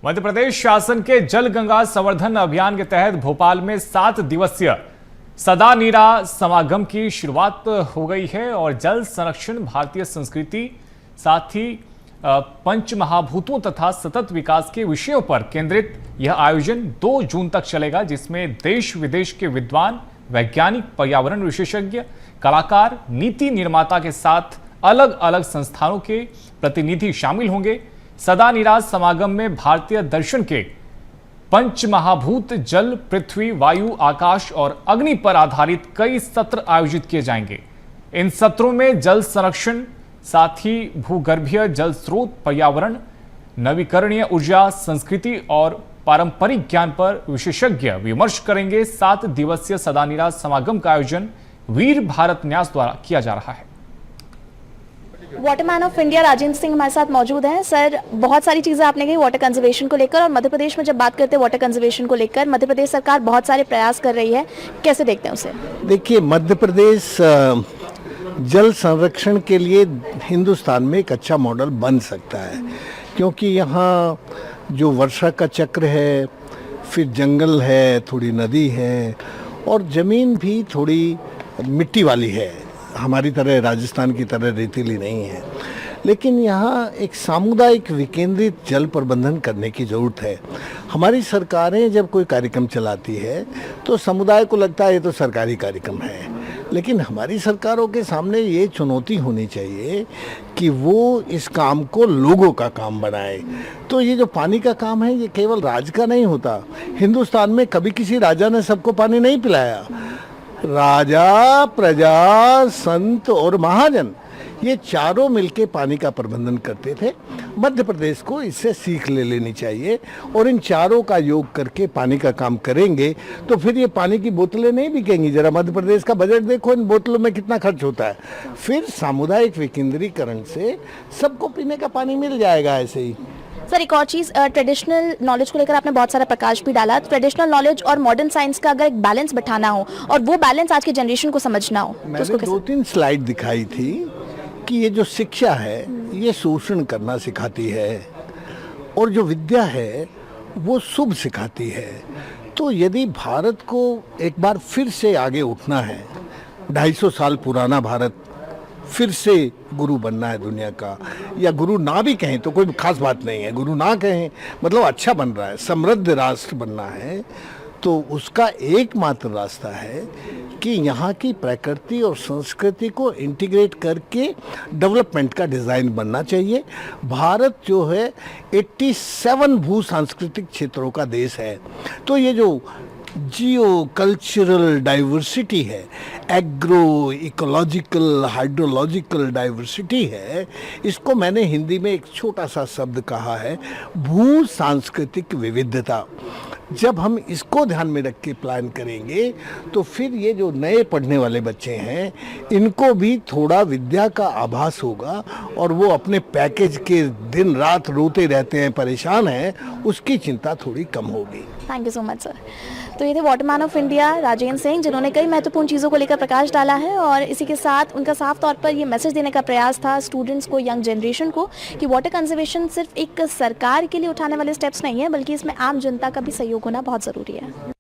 मध्य प्रदेश शासन के जल गंगा संवर्धन अभियान के तहत भोपाल में 7 दिवसीय सदा नीरा समागम की शुरुआत हो गई है और जल संरक्षण, भारतीय संस्कृति, साथ ही पंच महाभूतों तथा सतत विकास के विषयों पर केंद्रित यह आयोजन 2 जून तक चलेगा, जिसमें देश विदेश के विद्वान, वैज्ञानिक, पर्यावरण विशेषज्ञ, कलाकार, नीति निर्माता के साथ अलग अलग संस्थानों के प्रतिनिधि शामिल होंगे। सदा नीरा समागम में भारतीय दर्शन के पंच महाभूत जल, पृथ्वी, वायु, आकाश और अग्नि पर आधारित कई सत्र आयोजित किए जाएंगे। इन सत्रों में जल संरक्षण, साथ ही भूगर्भीय जल स्रोत, पर्यावरण, नवीकरणीय ऊर्जा, संस्कृति और पारंपरिक ज्ञान पर विशेषज्ञ विमर्श करेंगे। 7 दिवसीय सदा नीरा समागम का आयोजन वीर भारत न्यास द्वारा किया जा रहा है। Waterman of India Rajendra Singh हमारे साथ मौजूद हैं। सर, बहुत सारी चीज़ें आपने कही वाटर कंजर्वेशन को लेकर, और मध्य प्रदेश में जब बात करते हैं वाटर कंजर्वेशन को लेकर, मध्य प्रदेश सरकार बहुत सारे प्रयास कर रही है, कैसे देखते हैं उसे? देखिए, मध्य प्रदेश जल संरक्षण के लिए हिंदुस्तान में एक अच्छा मॉडल बन सकता है, क्योंकि यहाँ जो वर्षा का चक्र है, फिर जंगल है, थोड़ी नदी है और ज़मीन भी थोड़ी मिट्टी वाली है, हमारी तरह राजस्थान की तरह रेतीली नहीं है। लेकिन यहाँ एक सामुदायिक विकेंद्रित जल प्रबंधन करने की ज़रूरत है। हमारी सरकारें जब कोई कार्यक्रम चलाती है तो समुदाय को लगता है ये तो सरकारी कार्यक्रम है, लेकिन हमारी सरकारों के सामने ये चुनौती होनी चाहिए कि वो इस काम को लोगों का काम बनाए। तो ये जो पानी का काम है, ये केवल राज का नहीं होता। हिंदुस्तान में कभी किसी राजा ने सबको पानी नहीं पिलाया। राजा, प्रजा, संत और महाजन, ये चारों मिलके पानी का प्रबंधन करते थे। मध्य प्रदेश को इससे सीख ले लेनी चाहिए और इन चारों का योग करके पानी का काम करेंगे तो फिर ये पानी की बोतलें नहीं बिकेंगी। जरा मध्य प्रदेश का बजट देखो, इन बोतलों में कितना खर्च होता है। फिर सामुदायिक विकेंद्रीकरण से सबको पीने का पानी मिल जाएगा। ऐसे ही सर, एक और चीज़, ट्रेडिशनल नॉलेज को लेकर आपने बहुत सारा प्रकाश भी डाला। ट्रेडिशनल नॉलेज और मॉडर्न साइंस का अगर एक बैलेंस बिठाना हो और वो बैलेंस आज के जनरेशन को समझना हो तो उसको कैसे? 2-3 स्लाइड दिखाई थी कि ये जो शिक्षा है ये शोषण करना सिखाती है और जो विद्या है वो शुभ सिखाती है। तो यदि भारत को एक बार फिर से आगे उठना है, 250 साल पुराना भारत फिर से गुरु बनना है दुनिया का, या गुरु ना भी कहें तो कोई खास बात नहीं है, गुरु ना कहें मतलब अच्छा बन रहा है, समृद्ध राष्ट्र बनना है, तो उसका एकमात्र रास्ता है कि यहाँ की प्रकृति और संस्कृति को इंटीग्रेट करके डेवलपमेंट का डिज़ाइन बनना चाहिए। भारत जो है 87 भू सांस्कृतिक क्षेत्रों का देश है। तो ये जो जियो कल्चरल डाइवर्सिटी है, एग्रो इकोलॉजिकल हाइड्रोलॉजिकल डाइवर्सिटी है, इसको मैंने हिंदी में एक छोटा सा शब्द कहा है, भू सांस्कृतिक विविधता। जब हम इसको ध्यान में रख के प्लान करेंगे तो फिर ये जो नए पढ़ने वाले बच्चे हैं इनको भी थोड़ा विद्या का आभास होगा और वो अपने पैकेज के दिन रात रोते रहते हैं, परेशान हैं, उसकी चिंता थोड़ी कम होगी। Thank you so much sir. तो ये थे Waterman of India Rajendra Singh, जिन्होंने कई महत्वपूर्ण चीज़ों को लेकर प्रकाश डाला है और इसी के साथ उनका साफ तौर पर ये मैसेज देने का प्रयास था स्टूडेंट्स को, यंग जनरेशन को, कि वाटर कंजर्वेशन सिर्फ एक सरकार के लिए उठाने वाले स्टेप्स नहीं है, बल्कि इसमें आम जनता का भी सहयोग होना बहुत ज़रूरी है।